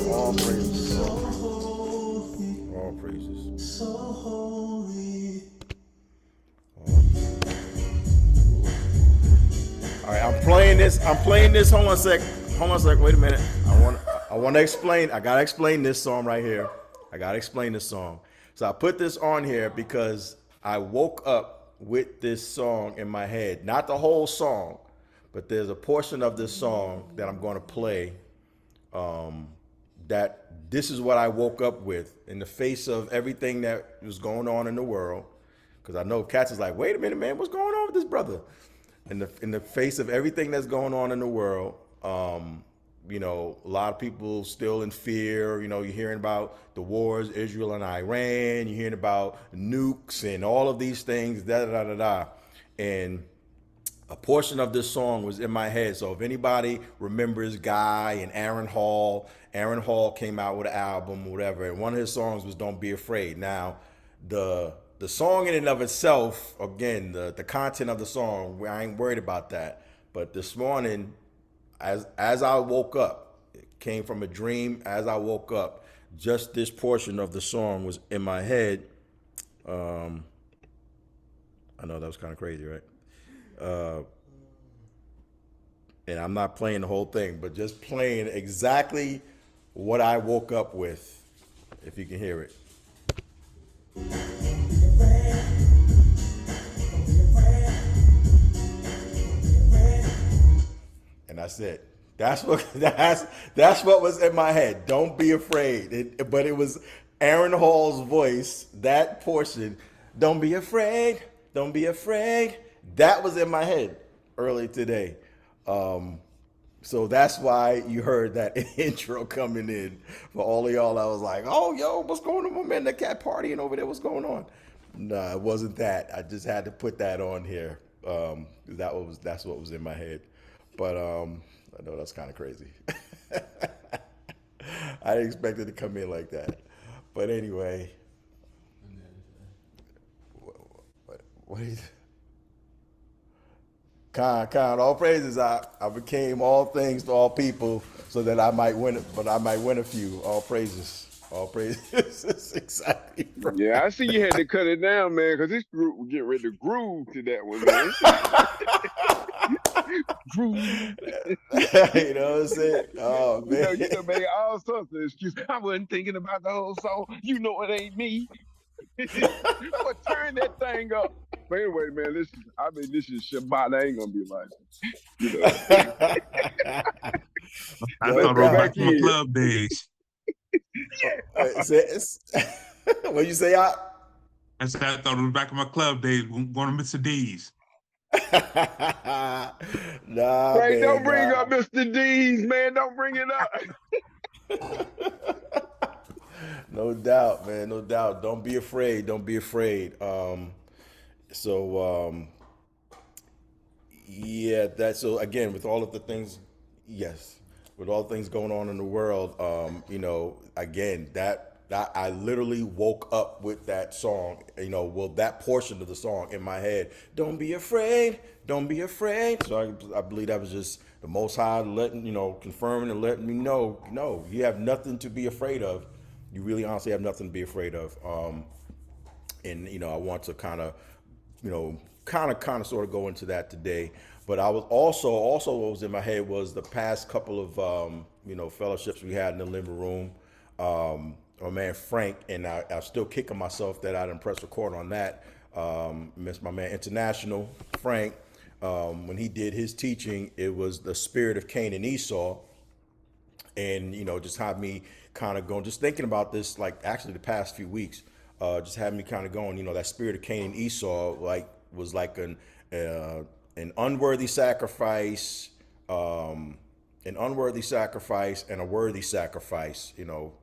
All praises. All praises. All right, I'm playing this. I'm playing this. Hold on a sec. Hold on a sec. Wait a minute. I want to explain. I gotta explain this song right here. I gotta explain this song. So I put this on here because I woke up with this song in my head. Not the whole song, but there's a portion of this song that I'm going to play. That this is what I woke up with in the face of everything that was going on in the world. Because I know Cats is like, wait a minute, man, what's going on with this brother? In the face of everything that's going on in the world, a lot of people still in fear. You're hearing about the wars, Israel and Iran. You're hearing about nukes and all of these things, da da da da da. And a portion of this song was in my head. So if anybody remembers Guy and Aaron Hall came out with an album, or whatever, and one of his songs was "Don't Be Afraid." Now, the song in and of itself, again, the content of the song, I ain't worried about that. But this morning, as I woke up, it came from a dream. As I woke up, just this portion of the song was in my head. I know that was kind of crazy, right? And I'm not playing the whole thing, but just playing exactly what I woke up with, if you can hear it. And that's it. That's what that's what was in my head. Don't be afraid. But it was Aaron Hall's voice, that portion. Don't be afraid. Don't be afraid. That was in my head early today. So that's why you heard that intro coming in. For all of y'all, I was like, oh, yo, what's going on? Man, the cat partying over there. What's going on? No, it wasn't that. I just had to put that on here. That's what was in my head. But I know that's kind of crazy. I didn't expect it to come in like that. But anyway, what is Con, all praises. I became all things to all people so that I might win it, but I might win a few. All praises. All praises. That's exactly right. Yeah, I see you had to cut it down, man, because this group was getting ready to groove to that one, man. Groove. You know what I'm saying? Oh man. You done made all sorts of excuses. I wasn't thinking about the whole song. You know it ain't me. But turn that thing up. But anyway, man, this is Shabbat. I ain't gonna be like, you know. I No thought it was doubt. back to my club days. What you say? I I said I thought it was back in my club days. Going to Mr. D's. Nah, Hey, man, don't bring nah. up Mr. D's, man. Don't bring it up. No doubt, man. No doubt. Don't be afraid. Don't be afraid. Yeah, so again, with all of the things, yes, with all the things going on in the world, again, that I literally woke up with that song, that portion of the song in my head. Don't be afraid. Don't be afraid. So I believe that was just the Most High confirming and letting me know, no, you have nothing to be afraid of. You really honestly have nothing to be afraid of. And I want to kind of sort of go into that today. But I was also what was in my head was the past couple of fellowships we had in the living room. My man Frank, and I'm still kicking myself that I didn't press record on that. Miss my man International Frank, when he did his teaching, it was the spirit of Cain and Esau. And just had me kind of going, just thinking about this, like actually the past few weeks, just had me kind of going, that spirit of Cain and Esau, was like an unworthy sacrifice, and a worthy sacrifice,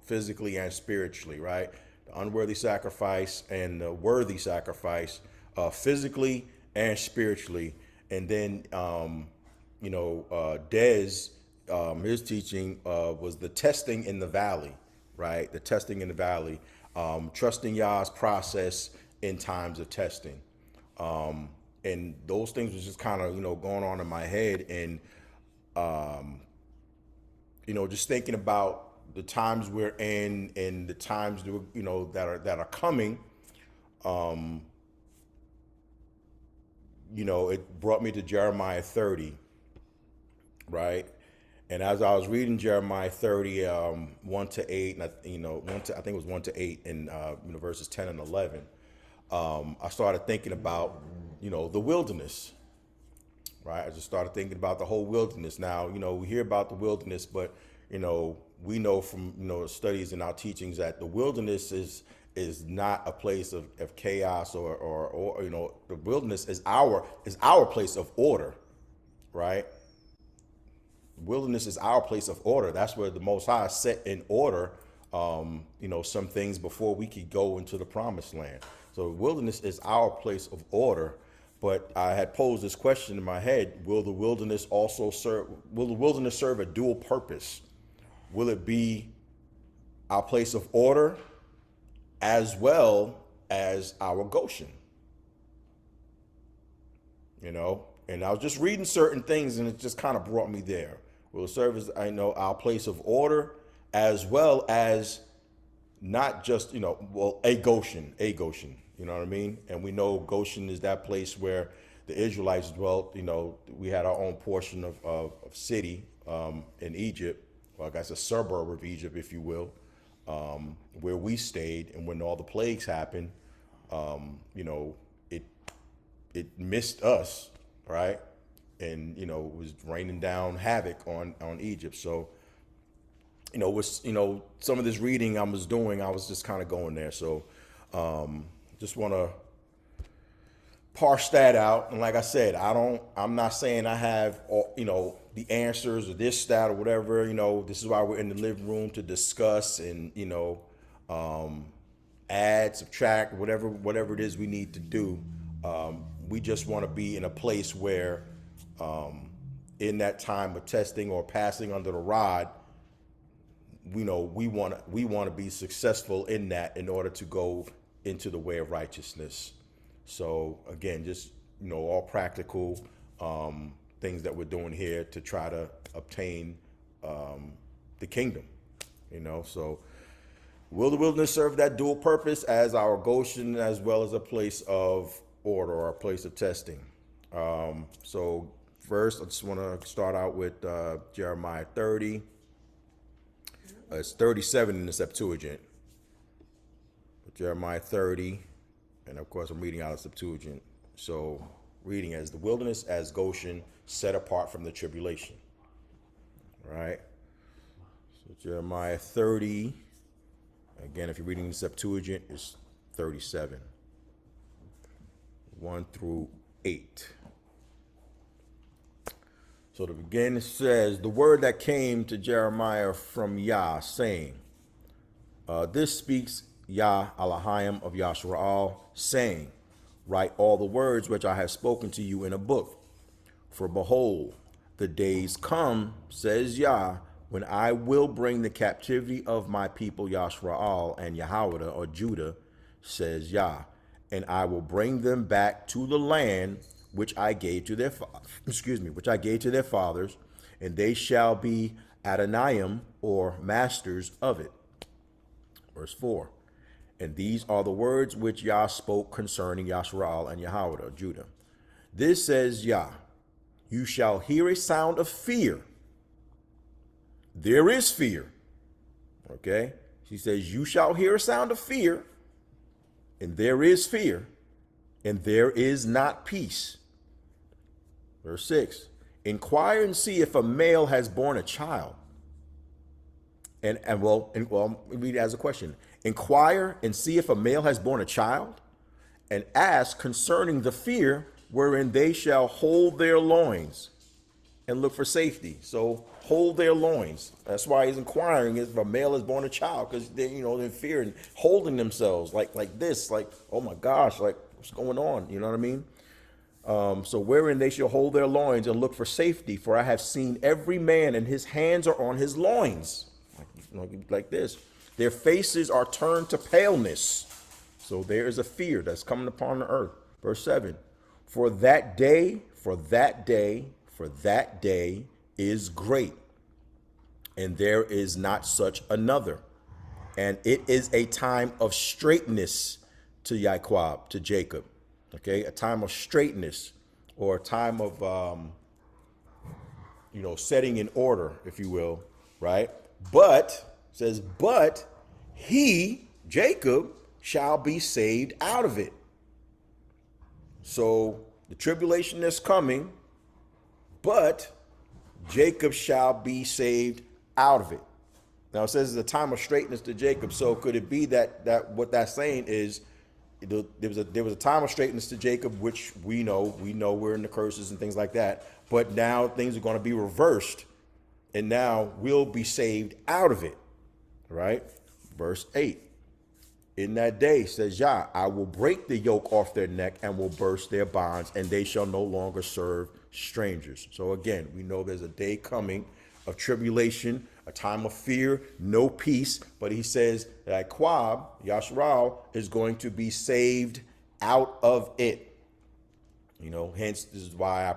physically and spiritually, right? The unworthy sacrifice and the worthy sacrifice, physically and spiritually. And then, Dez, his teaching was the testing in the valley, right? The testing in the valley, trusting Yah's process in times of testing. And those things was just kind of, going on in my head. And, just thinking about the times we're in and the times that are coming, it brought me to Jeremiah 30, right? And as I was reading Jeremiah 30, 1 to 8, and I think it was 1 to 8 in verses 10 and 11, I started thinking about, the wilderness, right? I just started thinking about the whole wilderness. Now, we hear about the wilderness, but, we know from, studies and our teachings that the wilderness is not a place of chaos or the wilderness is our place of order, right? Wilderness is our place of order. That's where the Most High set in order, some things before we could go into the promised land. So wilderness is our place of order. But I had posed this question in my head: will the wilderness serve a dual purpose? Will it be our place of order as well as our Goshen? And I was just reading certain things, and it just kind of brought me there. Will it serve as, our place of order, as well as not just, a Goshen, you know what I mean? And we know Goshen is that place where the Israelites dwelt. We had our own portion of city in Egypt, well, I guess a suburb of Egypt, if you will, where we stayed. And when all the plagues happened, it missed us, right? And it was raining down havoc on Egypt. So some of this reading I was doing, I was just kind of going there. So just want to parse that out. And like I said, I'm not saying I have all, the answers or this, that, or whatever. This is why we're in the living room to discuss and add, subtract, whatever it is we need to do. We just want to be in a place where in that time of testing or passing under the rod, we want to be successful in that in order to go into the way of righteousness. So again, just all practical things that we're doing here to try to obtain the kingdom. So will the wilderness serve that dual purpose as our Goshen, as well as a place of order or a place of testing? So first, I just want to start out with Jeremiah 30. It's 37 in the Septuagint. Jeremiah 30, and of course I'm reading out of Septuagint. So reading as the wilderness as Goshen, set apart from the tribulation. All right. So Jeremiah 30, again, if you're reading the Septuagint, it's 37. 1 through 8. So to begin, it says, the word that came to Jeremiah from Yah, saying, this speaks Yah Elohim of Yashara'al, saying, write all the words which I have spoken to you in a book. For behold, the days come, says Yah, when I will bring the captivity of my people Yashara'al and Yahweh or Judah, says Yah, and I will bring them back to the land which I gave to their fathers, and they shall be Adonai or masters of it. Verse 4. And these are the words which Yah spoke concerning Yashara'al and Yahweh, Judah. This says Yah, you shall hear a sound of fear. There is fear. Okay? She says, you shall hear a sound of fear, and there is fear, and there is not peace. Verse 6. Inquire and see if a male has borne a child. And read it as a question. Inquire and see if a male has borne a child, and ask concerning the fear wherein they shall hold their loins and look for safety. So hold their loins. That's why he's inquiring if a male has borne a child, because they're in fear and holding themselves like this, like, oh my gosh, like what's going on? You know what I mean? So wherein they shall hold their loins and look for safety, for I have seen every man and his hands are on his loins. Like this. Their faces are turned to paleness. So there is a fear that's coming upon the earth. Verse 7. For that day is great. and there is not such another. And it is a time of straightness to Yaquab, to Jacob. Okay, a time of straightness, or a time of setting in order, if you will, right? But it says, but he, Jacob, shall be saved out of it. So the tribulation is coming, but Jacob shall be saved out of it. Now it says it's a time of straightness to Jacob. So could it be that what that's saying is there was a time of straightness to Jacob, which we know we're in the curses and things like that. But now things are going to be reversed, and now we'll be saved out of it, right? Verse 8. In that day, says Yah, I will break the yoke off their neck and will burst their bonds, and they shall no longer serve strangers. So again, we know there's a day coming of tribulation, a time of fear, no peace. But he says that Quab, Yashara'al, is going to be saved out of it. Hence this is why I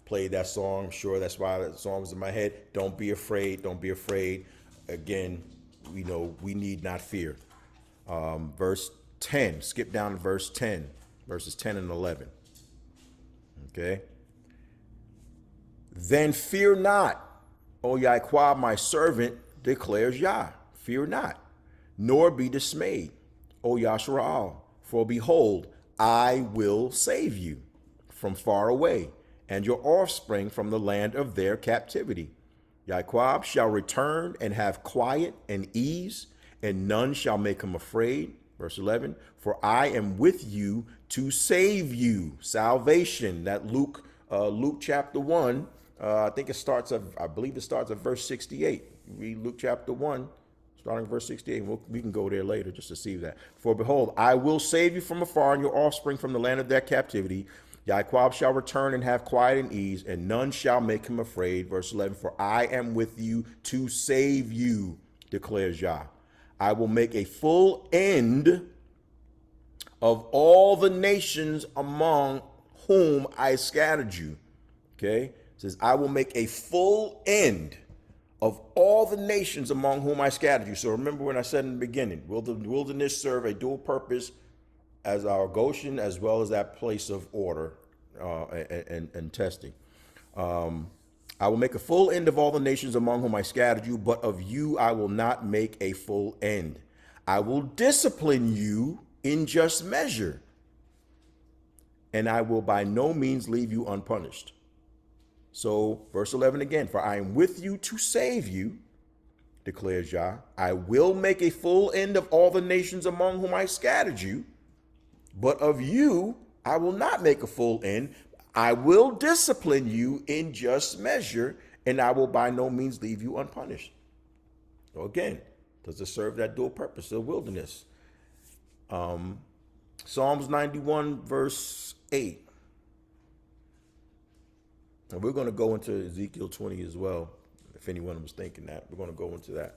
played that song. I'm sure that's why that song was in my head. Don't be afraid. Don't be afraid. Again, we need not fear. Verse 10, skip down to verse 10, verses 10 and 11. Okay. Then fear not, O Yaquab, my servant, declares Yah. Fear not, nor be dismayed, O Yashara'al, for behold, I will save you from far away, and your offspring from the land of their captivity. Yaquab shall return and have quiet and ease, and none shall make him afraid. Verse 11, for I am with you to save you. Salvation, that Luke chapter 1, I believe it starts at verse 68. Read Luke chapter 1, starting verse 68. We can go there later just to see that. For behold, I will save you from afar, and your offspring from the land of their captivity. Yaquab shall return and have quiet and ease, and none shall make him afraid. Verse 11, for I am with you to save you, declares Yah. I will make a full end of all the nations among whom I scattered you. Okay? It says, I will make a full end of all the nations among whom I scattered you. So remember when I said in the beginning, will the wilderness serve a dual purpose as our Goshen as well as that place of order and testing? I will make a full end of all the nations among whom I scattered you, but of you I will not make a full end. I will discipline you in just measure, and I will by no means leave you unpunished. So verse 11 again, for I am with you to save you, declares Yah. I will make a full end of all the nations among whom I scattered you, but of you I will not make a full end. I will discipline you in just measure, and I will by no means leave you unpunished. So again, does it serve that dual purpose, the wilderness? Psalms 91, verse 8. And we're going to go into Ezekiel 20 as well, if anyone was thinking that. We're going to go into that.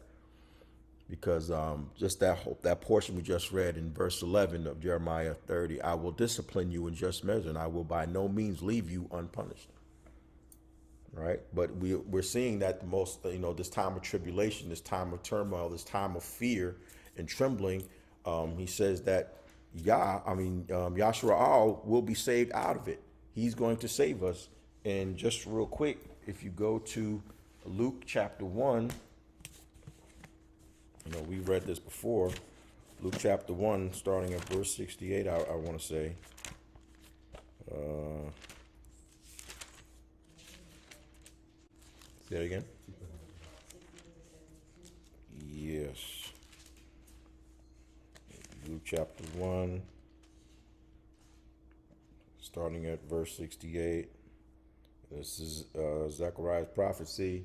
Because just that portion we just read in verse 11 of Jeremiah 30, I will discipline you in just measure, and I will by no means leave you unpunished. Right? But we're seeing that the most, this time of tribulation, this time of turmoil, this time of fear and trembling, he says that Yashara'al will be saved out of it. He's going to save us. And just real quick, if you go to Luke chapter 1, we read this before. Luke chapter 1, starting at verse 68, I want to say. Say that again? Yes. Luke chapter 1, starting at verse 68. This is Zechariah's prophecy.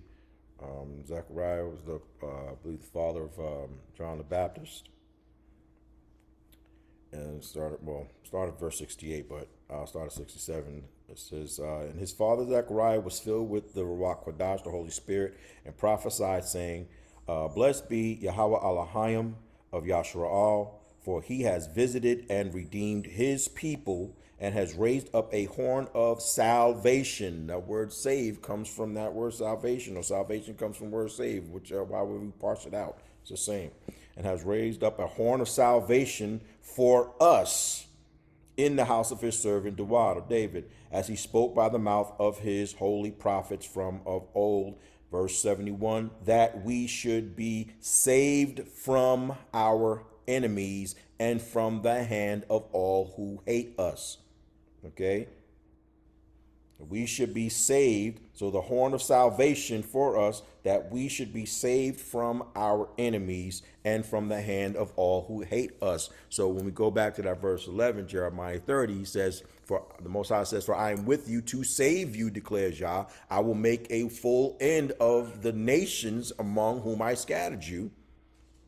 Zechariah was I believe the father of John the Baptist. And started verse 68, but I'll start at 67. It says, and his father Zechariah was filled with the Ruach Kodash, the Holy Spirit, and prophesied, saying, blessed be Yahweh Elohim of Yashara'al, for he has visited and redeemed his people and has raised up a horn of salvation. That word save comes from that word salvation, or salvation comes from word save, which why would we parse it out? It's the same. And has raised up a horn of salvation for us in the house of his servant David, as he spoke by the mouth of his holy prophets from of old. Verse 71, that we should be saved from our enemies and from the hand of all who hate us. Okay? We should be saved. So the horn of salvation for us, that we should be saved from our enemies and from the hand of all who hate us. So when we go back to that verse 11, Jeremiah 30, he says, for the Most High says, for I am with you to save you, declares Yah. I will make a full end of the nations among whom I scattered you.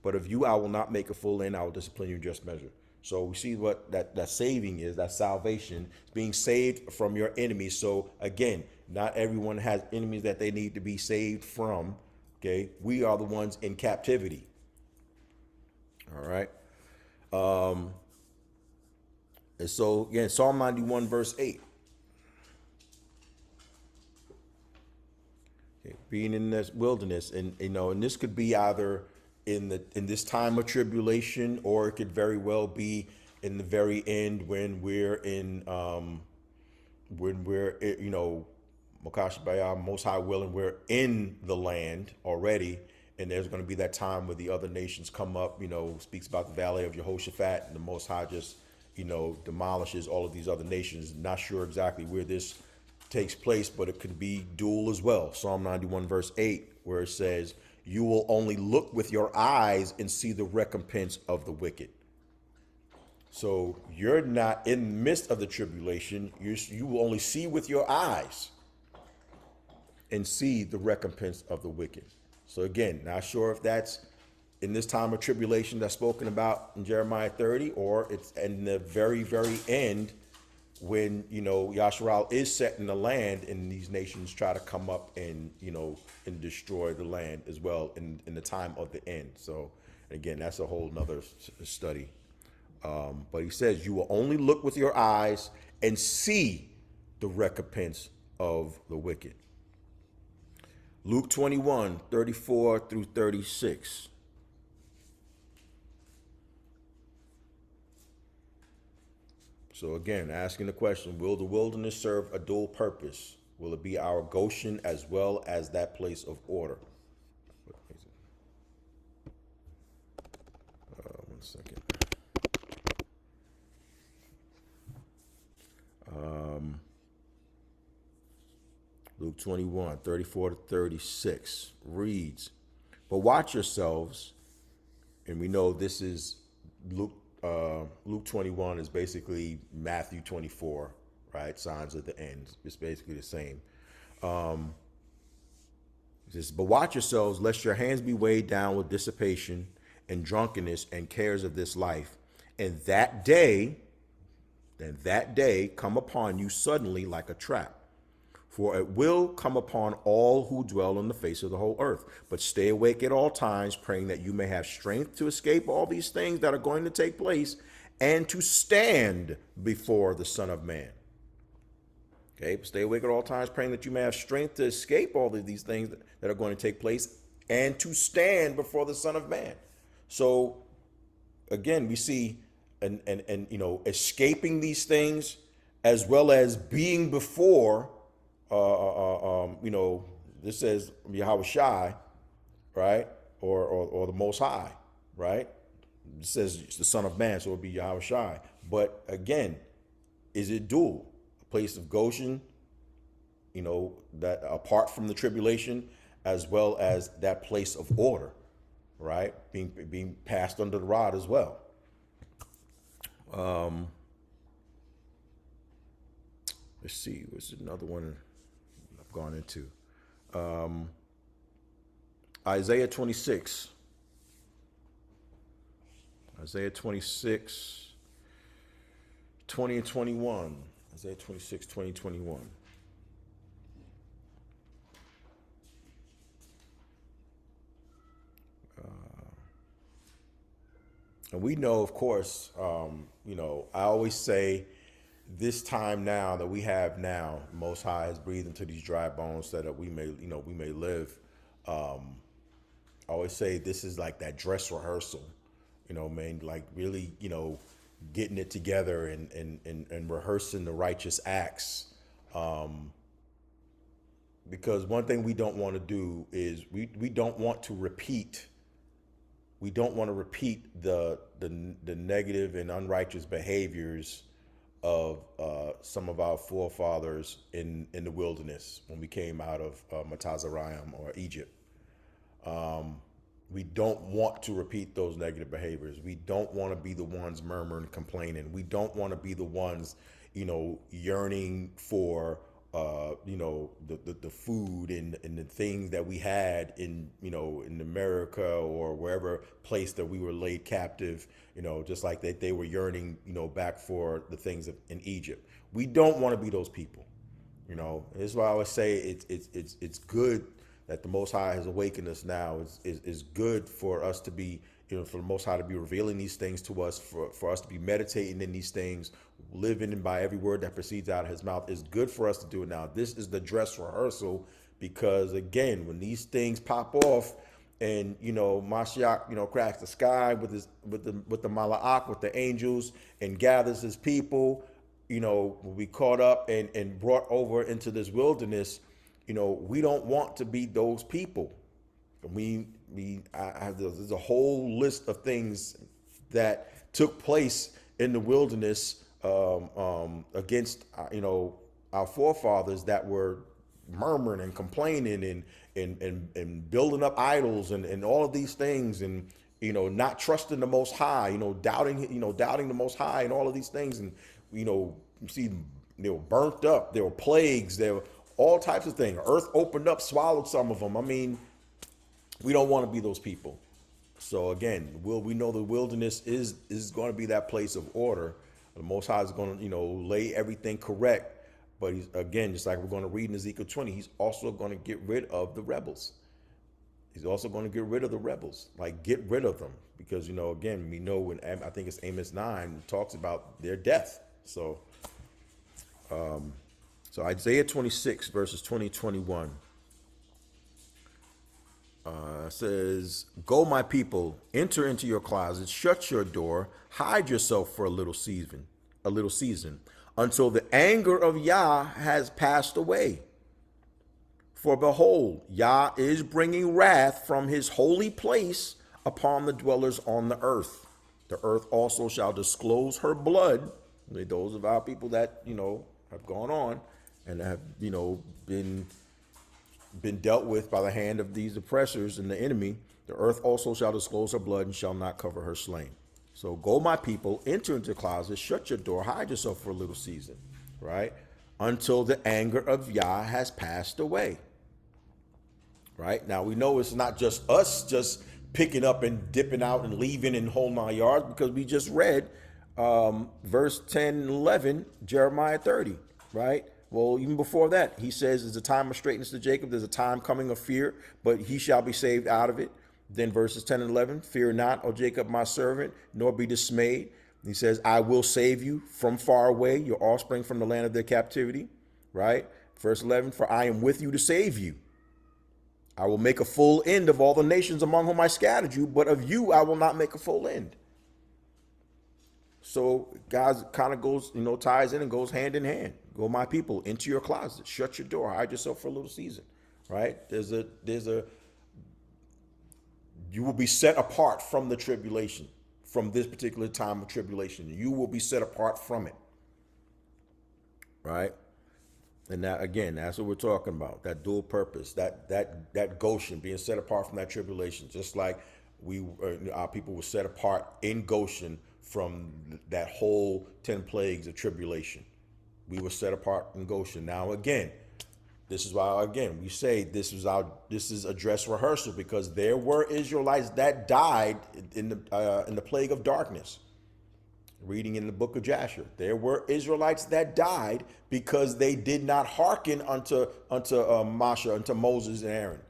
But of you, I will not make a full end. I will discipline you in just measure. So we see what that saving is, that salvation, being saved from your enemies. So again, not everyone has enemies that they need to be saved from. Okay. We are the ones in captivity. All right. And so again, Psalm 91 verse 8. Okay, being in this wilderness, and and this could be either in this time of tribulation, or it could very well be in the very end when we're in Makash Bayah, Most High willing, we're in the land already, and there's going to be that time where the other nations come up. Speaks about the valley of Jehoshaphat, and the Most High just demolishes all of these other nations. Not sure exactly where this takes place, but it could be dual as well. Psalm 91 verse 8, where it says, you will only look with your eyes and see the recompense of the wicked. So you're not in the midst of the tribulation. You will only see with your eyes and see the recompense of the wicked. So again, not sure if that's in this time of tribulation that's spoken about in Jeremiah 30, or it's in the very, very end when Yashara'al is set in the land, and these nations try to come up and and destroy the land as well in the time of the end. So again, that's a whole nother study. But he says you will only look with your eyes and see the recompense of the wicked. Luke 21 34 through 36. So again, asking the question, will the wilderness serve a dual purpose? Will it be our Goshen as well as that place of order? One second. Luke 21, 34 to 36 reads, but watch yourselves, and we know this is Luke 21 is basically Matthew 24, right? Signs of the end. It's basically the same. It says, but watch yourselves, lest your hands be weighed down with dissipation and drunkenness and cares of this life. And that day come upon you suddenly like a trap. For it will come upon all who dwell on the face of the whole earth. But stay awake at all times, praying that you may have strength to escape all these things that are going to take place and to stand before the Son of Man. Okay, stay awake at all times, praying that you may have strength to escape all of these things that are going to take place and to stand before the Son of Man. So again, we see and escaping these things, as well as being before this says Yahweh Shai, right? Or the Most High, right? It says it's the Son of Man, so it would be Yahweh Shai. But again, is it dual? A place of Goshen, that apart from the tribulation, as well as that place of order, right? Being passed under the rod as well. Let's see, what's another one I've gone into? Isaiah 26. Isaiah 26, 20 and 21. Isaiah 26, 20 and 21. And we know, of course, I always say this time now that we have now, Most High has breathed into these dry bones so that we may, we may live. I always say this is like that dress rehearsal, man, like really, getting it together and rehearsing the righteous acts. Because one thing we don't want to do is we don't want to repeat. We don't want to repeat the negative and unrighteous behaviors of some of our forefathers in the wilderness when we came out of Matazarayim or Egypt. We don't want to repeat those negative behaviors. We don't want to be the ones murmuring, complaining. We don't want to be the ones, yearning for, the food and the things that we had in America or wherever place that we were laid captive, just like they were yearning, back for the things in Egypt. We don't want to be those people. This is why I always say it's good that the Most High has awakened us now. Is good for us to be, for the Most High to be revealing these things to us, for us to be meditating in these things, living by every word that proceeds out of his mouth. Is good for us to do it now. This is the dress rehearsal, because again, when these things pop off and, Mashiach, cracks the sky with the Mala'ach, with the angels, and gathers his people, will be caught up and brought over into this wilderness. We don't want to be those people. There's a whole list of things that took place in the wilderness against our forefathers that were murmuring and complaining and building up idols and all of these things, and not trusting the Most High, doubting the Most High and all of these things. And you see, they were burnt up, there were plagues, there were all types of things. Earth opened up, swallowed some of them. I mean, we don't want to be those people. So again, we know the wilderness is going to be that place of order. The Most High is going to, lay everything correct. But he's, again, just like we're going to read in Ezekiel 20, he's also going to get rid of the rebels. He's also going to get rid of the rebels, like get rid of them. Because, again, we know when, I think it's Amos 9, talks about their death. So Isaiah 26, verses 20-21. Says, "Go, my people, enter into your closets, shut your door, hide yourself for a little season, until the anger of Yah has passed away. For behold, Yah is bringing wrath from his holy place upon the dwellers on the earth. The earth also shall disclose her blood." Those of our people that, have gone on and have, been dealt with by the hand of these oppressors and the enemy. The earth also shall disclose her blood and shall not cover her slain. So go, my people, enter into the closet, shut your door, hide yourself for a little season, right? Until the anger of Yah has passed away. Right? Now we know it's not just us just picking up and dipping out and leaving and holding our yards, because we just read verse 10 and 11, Jeremiah 30, right? Well, even before that, he says, "There's a time of straightness to Jacob. There's a time coming of fear, but he shall be saved out of it." Then verses 10 and 11, "Fear not, O Jacob, my servant, nor be dismayed." He says, "I will save you from far away, your offspring from the land of their captivity." Right? Verse 11, "For I am with you to save you. I will make a full end of all the nations among whom I scattered you, but of you I will not make a full end." So God kind of goes, ties in and goes hand in hand. Go, my people, into your closet, shut your door, hide yourself for a little season, right? You will be set apart from the tribulation, from this particular time of tribulation. You will be set apart from it, right? And that, again, that's what we're talking about, that dual purpose, that Goshen, being set apart from that tribulation, just like our people were set apart in Goshen from that whole 10 plagues of tribulation. We were set apart in Goshen. Now, again, this is why, we say this is a dress rehearsal, because there were Israelites that died in the plague of darkness. Reading in the book of Jasher, there were Israelites that died because they did not hearken unto Masha, unto Moses and Aaron.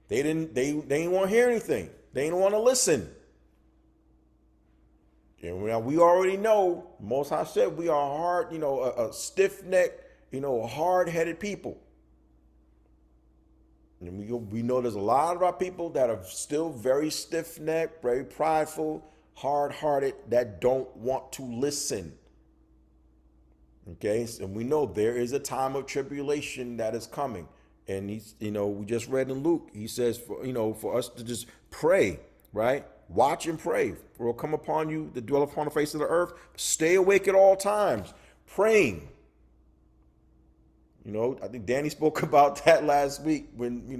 They didn't want to hear anything. They didn't want to listen. And we already know, Most High said we are hard, a stiff-necked, hard-headed people. And we know there's a lot of our people that are still very stiff-necked, very prideful, hard-hearted, that don't want to listen. Okay, and we know there is a time of tribulation that is coming. And we just read in Luke, he says, for us to just pray, right? Watch and pray. For it will come upon you that dwell upon the face of the earth. Stay awake at all times, praying. I think Danny spoke about that last week when,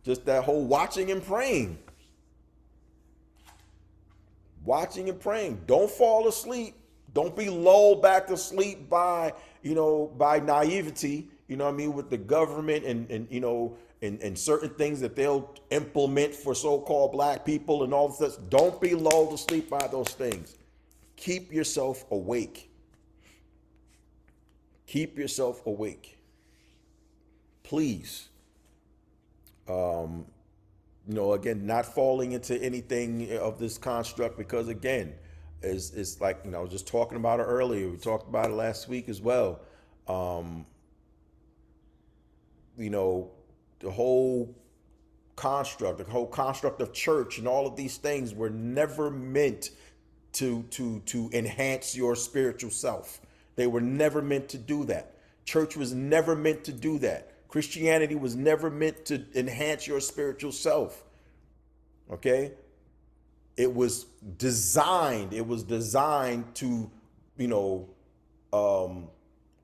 just that whole watching and praying. Watching and praying. Don't fall asleep. Don't be lulled back to sleep by naivety, with the government and certain things that they'll implement for so-called black people and all this. Don't be lulled to sleep by those things. Keep yourself awake. Keep yourself awake. Please. Again, not falling into anything of this construct, because again, it's like, I was just talking about it earlier. We talked about it last week as well. The whole construct of church and all of these things were never meant to enhance your spiritual self. They were never meant to do that. Church was never meant to do that. Christianity was never meant to enhance your spiritual self. Okay? It was designed to,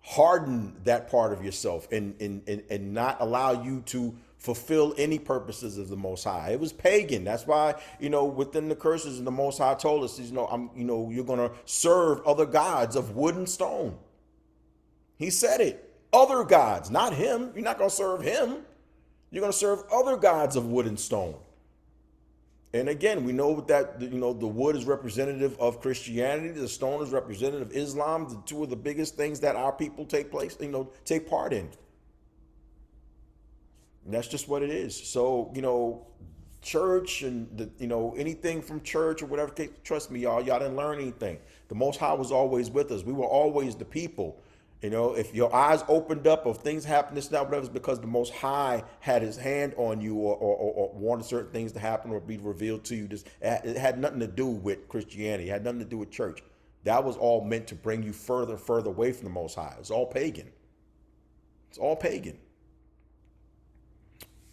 harden that part of yourself and not allow you to fulfill any purposes of the Most High. It was pagan. That's why, within the curses, the Most High told us, you're going to serve other gods of wood and stone. He said it. Other gods, not him. You're not going to serve him. You're going to serve other gods of wood and stone. And again, we know that, the wood is representative of Christianity. The stone is representative of Islam. The two of the biggest things that our people take part in. And that's just what it is. So, church and, anything from church or whatever, trust me, y'all didn't learn anything. The Most High was always with us. We were always the people. If your eyes opened up of things happening, this now, whatever, it's because the Most High had his hand on you or wanted certain things to happen or be revealed to you. It had nothing to do with Christianity. It had nothing to do with church. That was all meant to bring you further away from the Most High. It's all pagan. It's all pagan.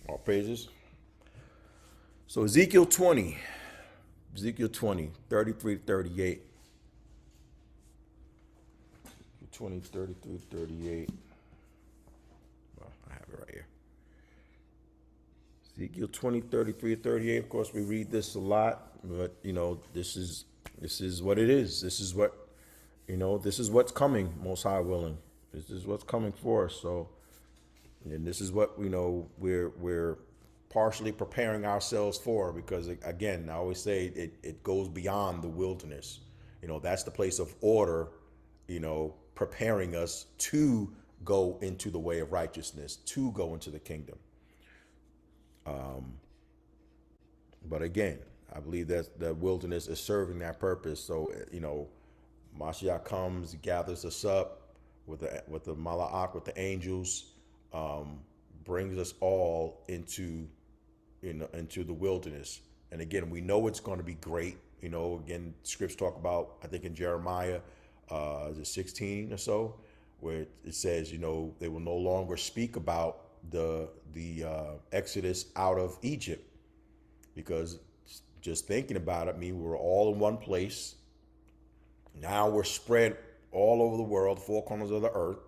All praises. So Ezekiel 20, 33 to 38. 20, 33, 38. Well, I have it right here. Ezekiel 20, 33, 38. Of course, we read this a lot, but this is what it is. This is what, this is what's coming, Most High willing. This is what's coming for us. So, and this is what we're partially preparing ourselves for, because again, I always say it goes beyond the wilderness. That's the place of order, preparing us to go into the way of righteousness, to go into the kingdom. But again, I believe that the wilderness is serving that purpose. So, Mashiach comes, he gathers us up with the Mala'ach, with the angels, brings us all into the wilderness. And again, we know it's going to be great. Again, scripts talk about, I think in Jeremiah, is it 16 or so, where it says, they will no longer speak about the exodus out of Egypt, because just thinking about it, we were all in one place. Now we're spread all over the world, four corners of the earth.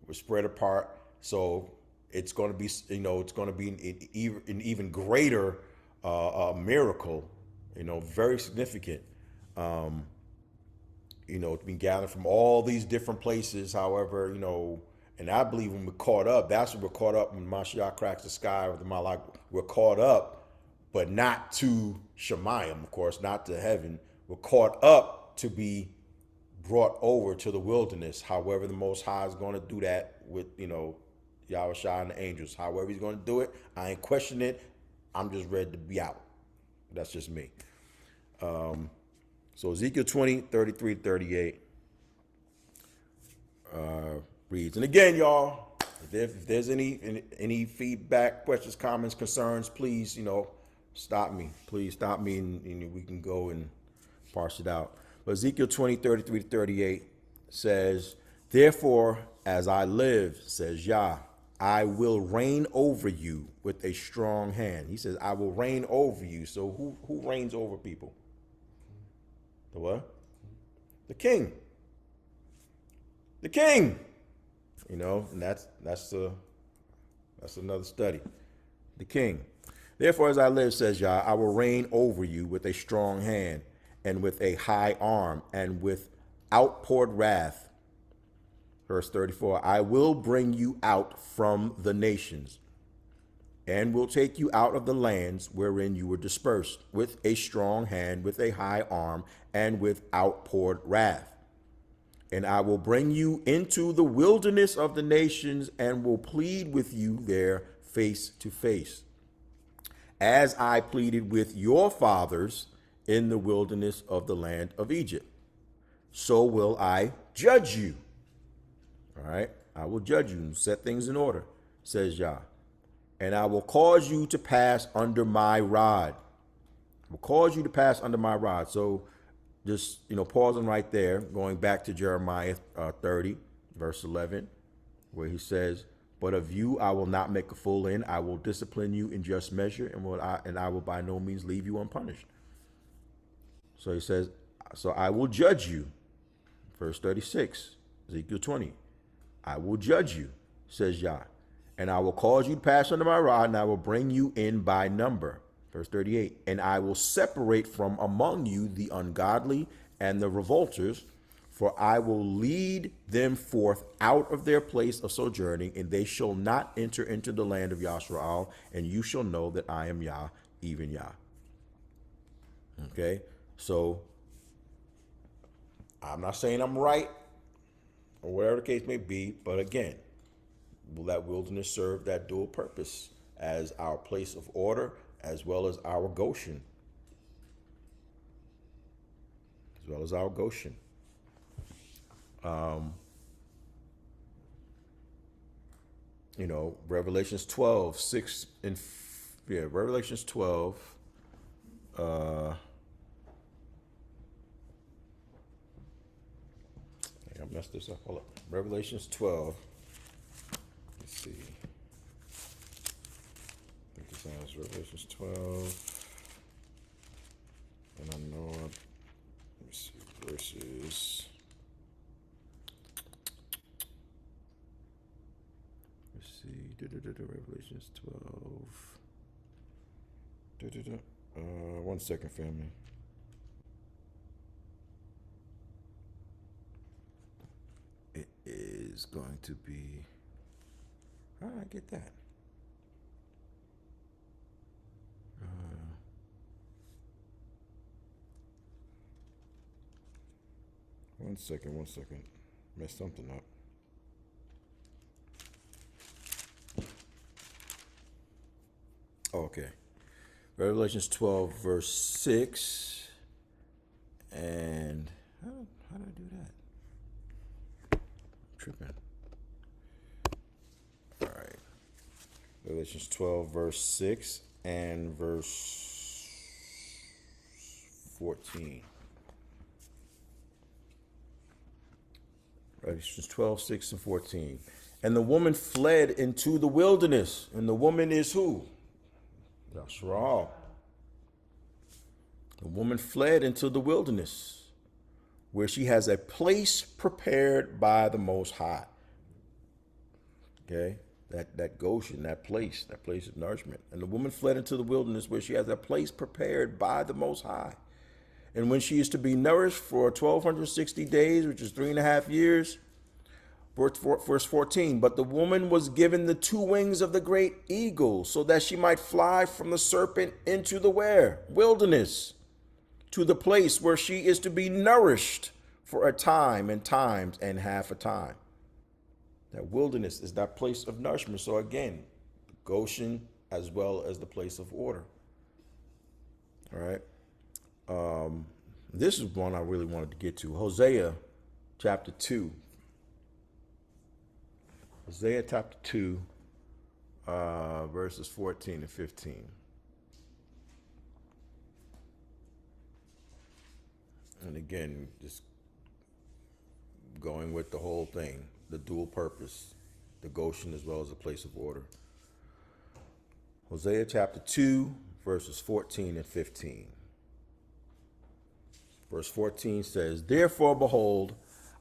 We're spread apart. So it's going to be, it's going to be an even greater miracle, very significant. It's been gathered from all these different places. However, and I believe when we're caught up, that's when we're caught up when Mashiach cracks the sky with the Malach. We're caught up, but not to Shemayim, of course, not to heaven. We're caught up to be brought over to the wilderness. However, the Most High is going to do that with, Yahweh and the angels. However he's going to do it, I ain't questioning it. I'm just ready to be out. That's just me. So Ezekiel 20, 33 to 38 reads, and again, y'all, if there's any feedback, questions, comments, concerns, please, stop me. Please stop me, and we can go and parse it out. But Ezekiel 20, 33 to 38 says, therefore, as I live, says Yah, I will reign over you with a strong hand. He says, I will reign over you. So who reigns over people? The what? The king. The king. And that's another study. The king. Therefore, as I live, says Yah, I will reign over you with a strong hand and with a high arm and with outpoured wrath. Verse 34, I will bring you out from the nations and will take you out of the lands wherein you were dispersed with a strong hand, with a high arm, and with outpoured wrath. And I will bring you into the wilderness of the nations and will plead with you there face to face, as I pleaded with your fathers in the wilderness of the land of Egypt. So will I judge you. All right, I will judge you and set things in order, says Yah. And I will cause you to pass under my rod. I will cause you to pass under my rod. So just, pausing right there, going back to Jeremiah 30, verse 11, where he says, but of you I will not make a full end. I will discipline you in just measure, and I will by no means leave you unpunished. So he says, so I will judge you. Verse 36, Ezekiel 20. I will judge you, says Yah, and I will cause you to pass under my rod, and I will bring you in by number. Verse 38, and I will separate from among you the ungodly and the revolters, for I will lead them forth out of their place of sojourning, and they shall not enter into the land of Yashara'al, and you shall know that I am Yah, even Yah. Okay, so I'm not saying I'm right, or whatever the case may be, but again, will that wilderness serve that dual purpose as our place of order as well as our Goshen? As well as our Goshen. Revelations 12, 6 and Revelations 12. I messed this up. Hold up. Revelations 12. Let's see. I think this is Revelations 12. And I know, let me see, verses. Let's see. Revelations 12. 1 second, family. It is going to be. How did I get that? 1 second. Messed something up. Okay. Revelations 12, verse 6. And how did I do that? I'm tripping. All right. Revelations 12, verse 6 and verse 14. Revelations 12, 6 and 14. And the woman fled into the wilderness. And the woman is who? Yashara'al. The woman fled into the wilderness, where she has a place prepared by the Most High. Okay? That Goshen, that place of nourishment. And the woman fled into the wilderness, where she has a place prepared by the Most High. And when she is to be nourished for 1,260 days, which is 3.5 years, verse 14, but the woman was given the 2 wings of the great eagle, so that she might fly from the serpent into the where? Wilderness, to the place where she is to be nourished for a time and times and half a time. That wilderness is that place of nourishment. So again, Goshen as well as the place of order. All right. This is one I really wanted to get to. Hosea chapter 2. Hosea chapter 2, verses 14 and 15. And again, just going with the whole thing, the dual purpose, the Goshen as well as the place of order. Hosea chapter 2, verses 14 and 15. Verse 14 says, therefore, behold,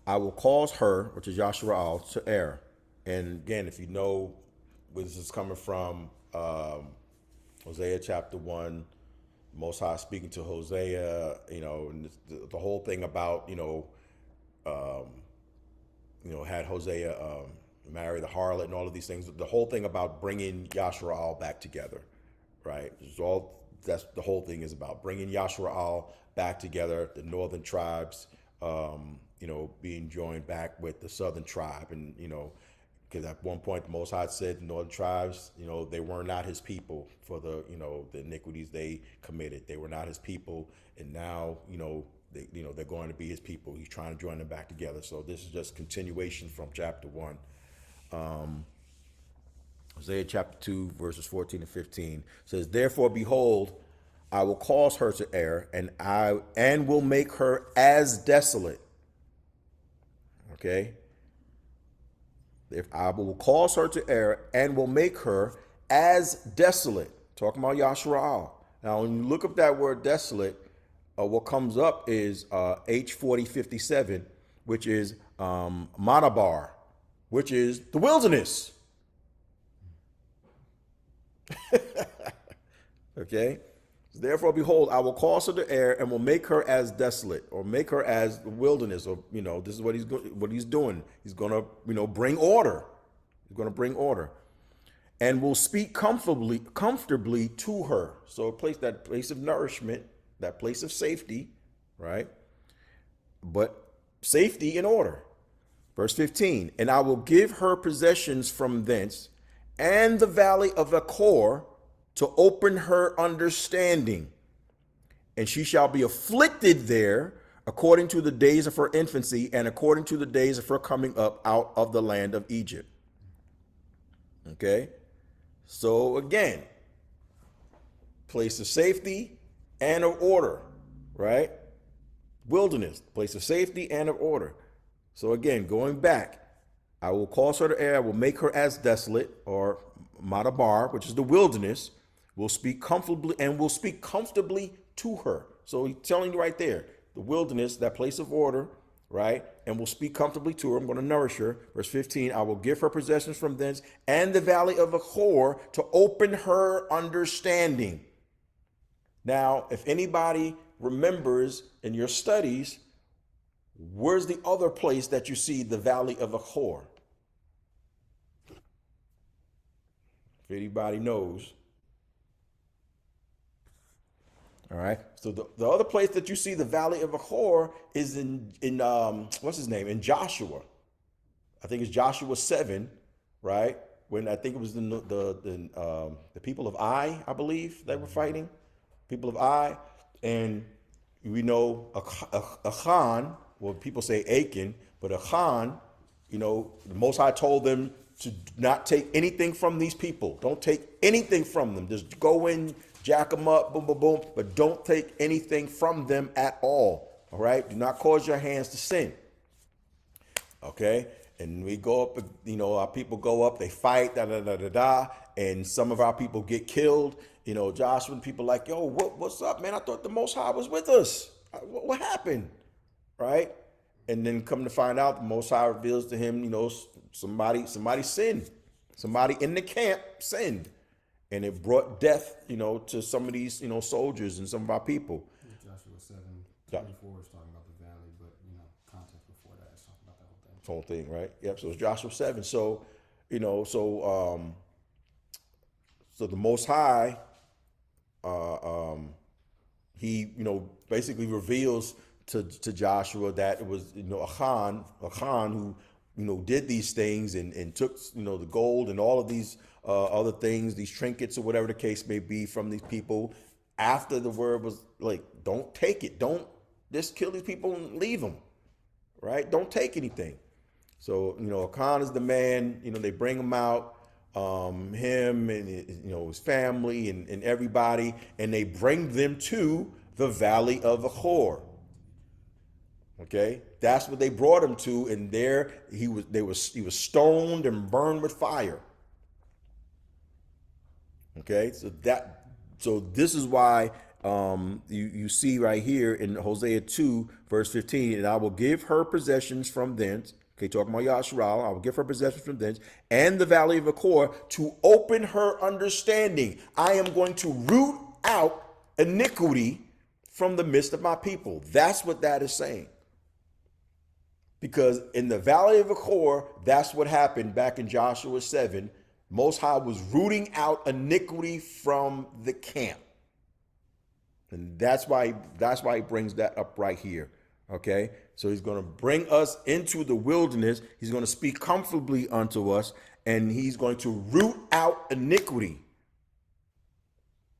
I will cause her, which is Yashara'al, to err. And again, if you know where this is coming from, Hosea chapter 1, Most High speaking to Hosea, and the whole thing about, had Hosea marry the harlot and all of these things. The whole thing about bringing Yashara'al back together, right? That's the whole thing is about bringing Yashara'al back together, the northern tribes, being joined back with the southern tribe. And, because at one point the Most High said the northern tribes, they were not his people for the iniquities they committed. They were not his people. And now, they're going to be his people. He's trying to join them back together. So this is just continuation from chapter 1. Hosea chapter 2, verses 14 and 15 says, therefore, behold, I will cause her to err, and will make her as desolate. Okay? If I will cause her to err and will make her as desolate. Talking about Yashara'al. Now, when you look up that word desolate, what comes up is H4057, which is Manabar, which is the wilderness. Okay? Therefore, behold, I will cause her to err and will make her as desolate, or make her as the wilderness. Or this is what he's doing. He's going to bring order. He's going to bring order, and will speak comfortably to her. So that place of nourishment, that place of safety, right? But safety in order. Verse 15, and I will give her possessions from thence, and the valley of Achor, to open her understanding. And she shall be afflicted there according to the days of her infancy and according to the days of her coming up out of the land of Egypt. Okay? So again, place of safety and of order, right? Wilderness, place of safety and of order. So again, going back, I will cause her to err, I will make her as desolate, or Madabar, which is the wilderness, will speak comfortably and will speak comfortably to her. So he's telling you right there, the wilderness, that place of order, right? And will speak comfortably to her. I'm going to nourish her. Verse 15, I will give her possessions from thence and the valley of Achor to open her understanding. Now, if anybody remembers in your studies, where's the other place that you see the valley of Achor? If anybody knows. All right. So the other place that you see the valley of Achor is in what's his name? In Joshua. I think it's Joshua 7, right? When I think it was the people of Ai, I believe, that were fighting. People of Ai. And we know Achan, well, people say Achan, but Achan, the Most High told them to not take anything from these people. Don't take anything from them. Just go in, jack them up, boom, boom, boom, but don't take anything from them at all. All right? Do not cause your hands to sin. Okay? And we go up, our people go up, they fight, and some of our people get killed. Joshua and people like, yo, what's up, man? I thought the Most High was with us. What happened? Right? And then come to find out, the Most High reveals to him, somebody sinned. Somebody in the camp sinned. And it brought death, to some of these, soldiers and some of our people. Joshua 7:24 is talking about the valley, but, context before that is talking about the whole thing, right? Yep. So it's Joshua 7. So, so the Most High, he, basically reveals to Joshua that it was, Achan who, did these things and took, the gold and all of these other things, these trinkets or whatever the case may be from these people after the word was like, don't take it. Don't Just kill these people and leave them, right? Don't take anything. So, Khan is the man. They bring him out, him and his family and everybody, and they bring them to the Valley of Achor. Okay, that's what they brought him to, and there he was stoned and burned with fire. Okay, so this is why you see right here in Hosea 2 verse 15, and I will give her possessions from thence. Okay, talking about Yashara'al, I will give her possessions from thence, and the Valley of Achor, to open her understanding. I am going to root out iniquity from the midst of my people. That's what that is saying. Because in the Valley of Achor, that's what happened back in Joshua 7. Most High was rooting out iniquity from the camp. And that's why he brings that up right here. Okay? So he's going to bring us into the wilderness. He's going to speak comfortably unto us, and he's going to root out iniquity.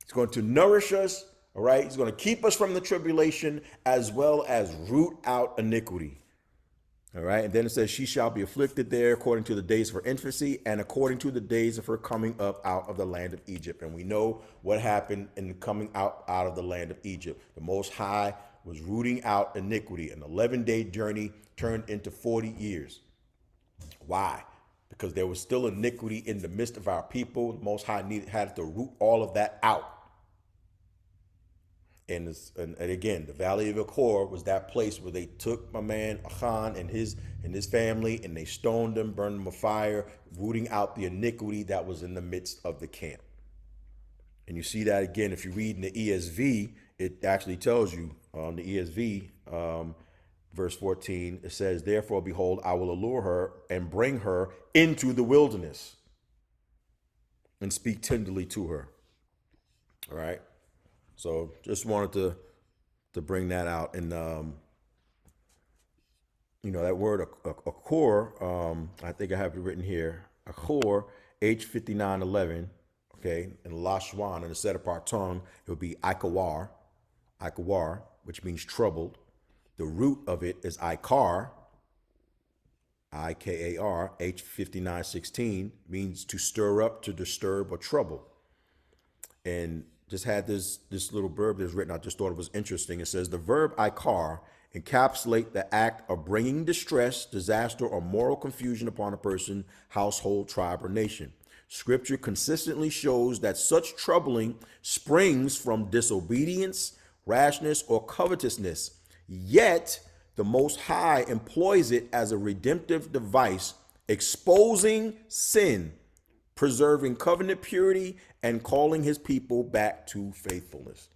He's going to nourish us, all right? He's going to keep us from the tribulation as well as root out iniquity. All right. And then it says, she shall be afflicted there according to the days of her infancy and according to the days of her coming up out of the land of Egypt. And we know what happened in coming out of the land of Egypt. The Most High was rooting out iniquity. An 11-day journey turned into 40 years. Why? Because there was still iniquity in the midst of our people. The Most High had to root all of that out. And again, the Valley of Achor was that place where they took my man Achan and his family, and they stoned them, burned them with fire, rooting out the iniquity that was in the midst of the camp. And you see that again if you read in the ESV. It actually tells you on the ESV, verse 14. It says, "Therefore, behold, I will allure her and bring her into the wilderness, and speak tenderly to her." All right. So just wanted to bring that out. And, that word Achor, I think I have it written here. Achor, H5911, okay, in Lashwan, in the set apart tongue, it would be Ikawar, which means troubled. The root of it is Ikar, Ikar, H5916, means to stir up, to disturb, or trouble. And just had this little verb that's written. I just thought it was interesting. It says the verb ikar encapsulate the act of bringing distress, disaster, or moral confusion upon a person, household, tribe, or nation. Scripture consistently shows that such troubling springs from disobedience, rashness, or covetousness. Yet the Most High employs it as a redemptive device, exposing sin, preserving covenant purity, and calling his people back to faithfulness.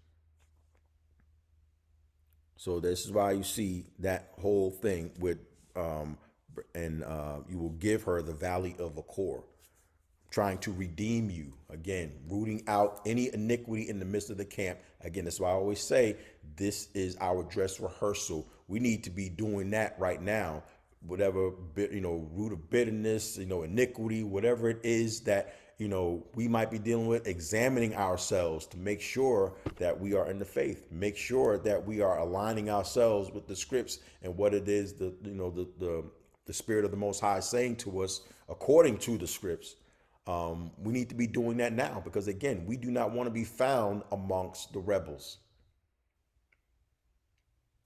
So this is why you see that whole thing with, you will give her the Valley of Achor, trying to redeem you. Again, rooting out any iniquity in the midst of the camp. Again, that's why I always say this is our dress rehearsal. We need to be doing that right now. Whatever root of bitterness, iniquity, whatever it is that we might be dealing with, examining ourselves to make sure that we are in the faith, make sure that we are aligning ourselves with the scripts and what it is the Spirit of the Most High is saying to us according to the scripts. We need to be doing that now, because again, we do not want to be found amongst the rebels.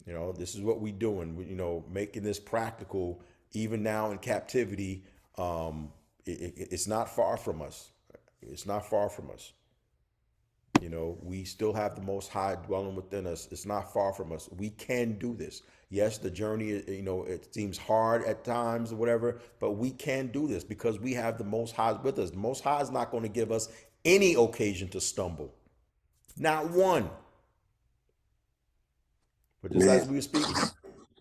This is what we're doing. Making this practical, even now in captivity. It's not far from us. It's not far from us. We still have the Most High dwelling within us. It's not far from us. We can do this. Yes, the journey, it seems hard at times or whatever, but we can do this because we have the Most High with us. The Most High is not going to give us any occasion to stumble. Not one. But just as we were speaking.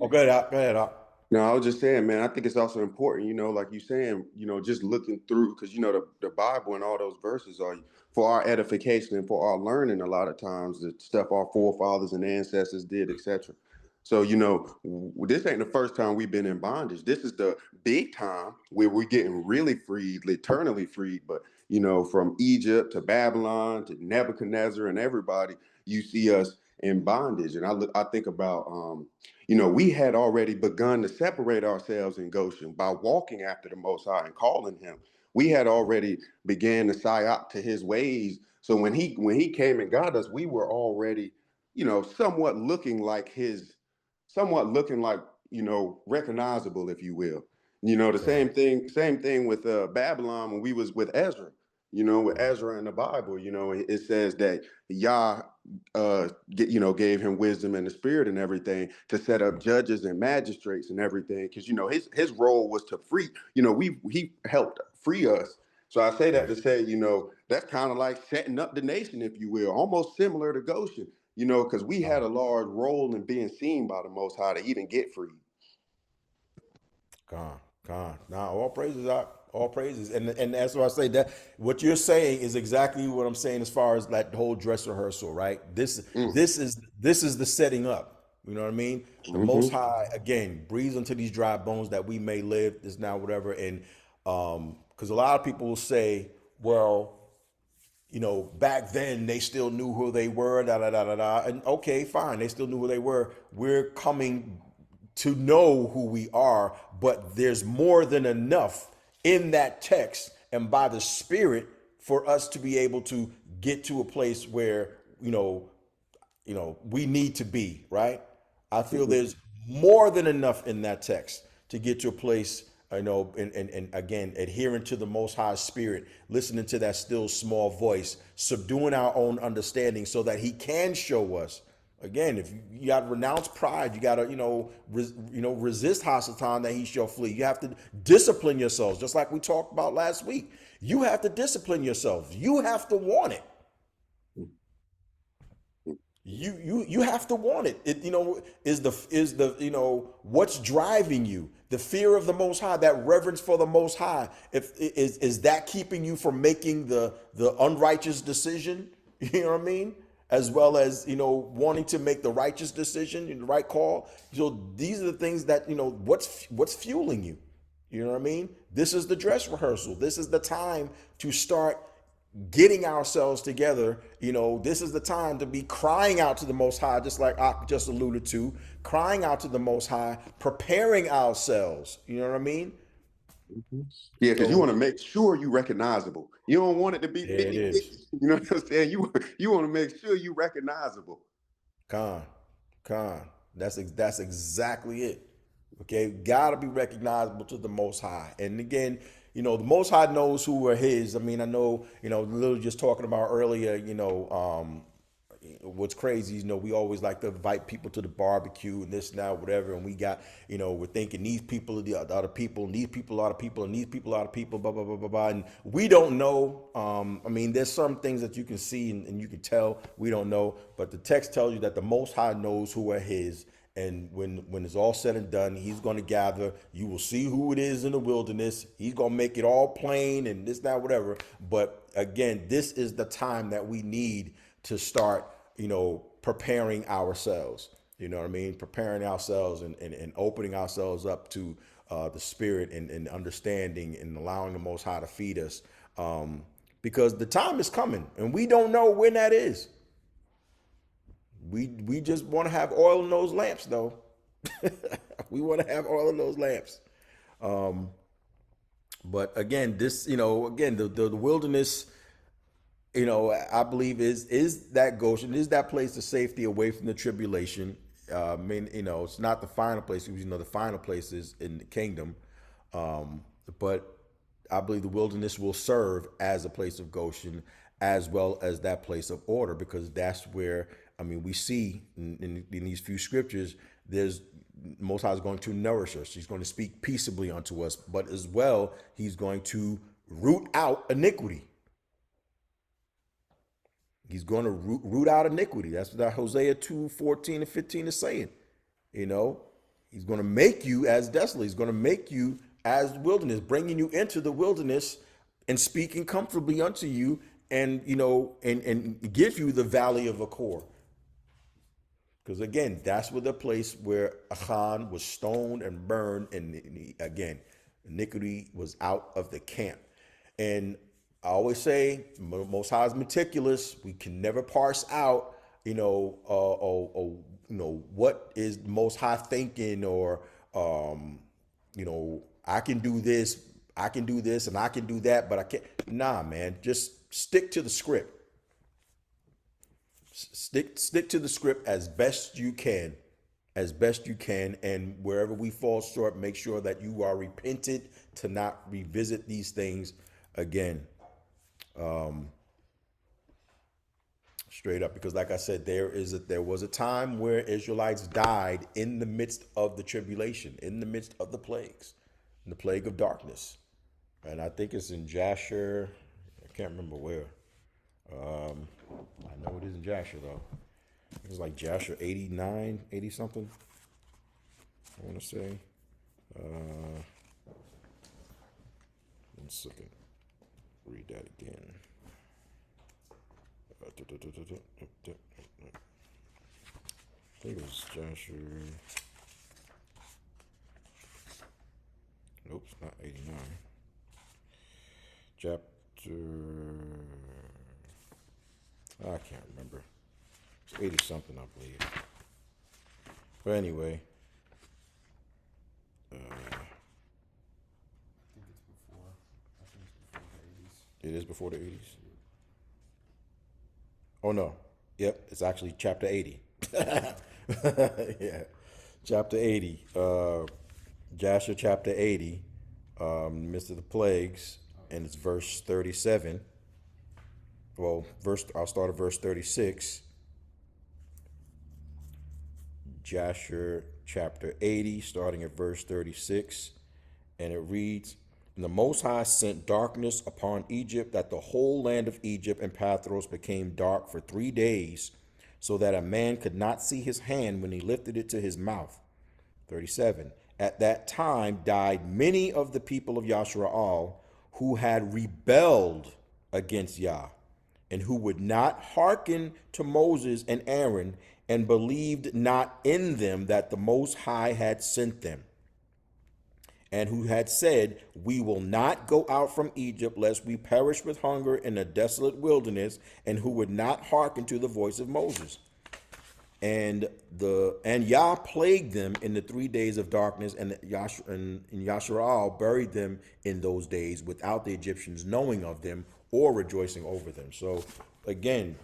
Oh, go ahead, Op. No, I was just saying, man, I think it's also important, like you saying, just looking through, because, the Bible and all those verses are for our edification and for our learning a lot of times, the stuff our forefathers and ancestors did, etc. So, this ain't the first time we've been in bondage. This is the big time where we're getting really freed, eternally freed. But, from Egypt to Babylon to Nebuchadnezzar and everybody, you see us in bondage. And I think about, we had already begun to separate ourselves in Goshen by walking after the Most High and calling him. We had already began to sigh up to his ways. So when he came and got us, we were already, somewhat looking like, recognizable, if you will. The same thing with Babylon when we was with Ezra. With Ezra in the Bible, it says that Yah, gave him wisdom and the spirit and everything to set up judges and magistrates and everything. Because his role was to free. He helped free us. So I say that to say, that's kind of like setting up the nation, if you will, almost similar to Goshen. Because we had a large role in being seen by the Most High to even get free. Con. Now, all praises out, all praises, and that's why I say that what you're saying is exactly what I'm saying as far as that whole dress rehearsal, right? This is the setting up. You know what I mean? The Most High again breathes into these dry bones that we may live. This now whatever, and because a lot of people will say, well, back then they still knew who they were, da da da da da. And okay, fine, they still knew who they were. We're coming to know who we are, but there's more than enough in that text and by the Spirit for us to be able to get to a place where we need to be, right? I feel there's more than enough in that text to get to a place, and again, adhering to the Most High Spirit, listening to that still small voice, subduing our own understanding so that he can show us. Again, if you got to renounce pride, you got to, resist Hasatan that he shall flee. You have to discipline yourselves, just like we talked about last week. You have to discipline yourselves. You have to want it. You have to want it. It is the what's driving you? The fear of the Most High, that reverence for the Most High. Is that keeping you from making the unrighteous decision? You know what I mean? As well as wanting to make the righteous decision, the right call. So these are the things that what's fueling you. You know what I mean? This is the dress rehearsal. This is the time to start getting ourselves together. This is the time to be crying out to the Most High, just like I just alluded to, crying out to the Most High, preparing ourselves. You know what I mean? Yeah, because you want to make sure you recognizable. You don't want it to be 50-50. You know what I'm saying? You want to make sure you recognizable. Con. That's exactly it. Okay, gotta be recognizable to the Most High. And again, the Most High knows who are his. I mean, I know, literally just talking about earlier, what's crazy, we always like to invite people to the barbecue and this, now, whatever. And we got, we're thinking these people are the other people, and these people are the people, and these people are the people, blah, blah, blah, blah, blah. And we don't know. I mean, there's some things that you can see and you can tell we don't know. But the text tells you that the Most High knows who are his. And when it's all said and done, he's going to gather. You will see who it is in the wilderness. He's going to make it all plain and this, that, whatever. But again, this is the time that we need to start, preparing ourselves. You know what I mean? Preparing ourselves and opening ourselves up to the Spirit and understanding and allowing the Most High to feed us. Because the time is coming and we don't know when that is. We just want to have oil in those lamps, though. We want to have oil in those lamps. But again, this, the wilderness, I believe is that Goshen, is that place of safety away from the tribulation. I mean, it's not the final place, because the final place is in the kingdom. But I believe the wilderness will serve as a place of Goshen, as well as that place of order, because that's where, we see in these few scriptures, there's Most High is going to nourish us. He's going to speak peaceably unto us, but as well, he's going to root out iniquity. He's going to root out iniquity. That's what that Hosea 2:14-15 is saying. He's going to make you as desolate. He's going to make you as wilderness, bringing you into the wilderness and speaking comfortably unto you, and and give you the valley of Achor. Because again, that's where the place where Achan was stoned and burned, and again, iniquity was out of the camp. And I always say, Most High is meticulous. We can never parse out what is the Most High thinking, or I can do this, and I can do that, but I can't. Nah, man, just stick to the script. Stick to the script as best you can, and wherever we fall short, make sure that you are repentant to not revisit these things again. Straight up, because like I said, there was a time where Israelites died in the midst of the tribulation, in the midst of the plagues, in the plague of darkness. And I think it's in Jasher. I can't remember where. I know it is in Jasher though. It was like Jasher 89, 80 something. I want to say. 1 second. Read that again. I think it was Jasher. Nope, it's not 89. Chapter. I can't remember. It's 80 something, I believe. But anyway. I think it's before. I think it's before the 80s. It is before the 80s. Oh no. Yep, it's actually chapter 80. Yeah. Chapter 80. Jasher chapter 80, midst of the plagues, and it's verse 37. Well, I'll start at verse 36. Jasher chapter 80, starting at verse 36, and it reads, "And the Most High sent darkness upon Egypt, that the whole land of Egypt and Pathros became dark for 3 days, so that a man could not see his hand when he lifted it to his mouth." 37. "At that time died many of the people of Yashara'al, who had rebelled against Yah, and who would not hearken to Moses and Aaron, and believed not in them that the Most High had sent them, and who had said, 'We will not go out from Egypt, lest we perish with hunger in a desolate wilderness,' and who would not hearken to the voice of Moses. And Yah plagued them in the 3 days of darkness, and Yashara'al buried them in those days without the Egyptians knowing of them or rejoicing over them." So again,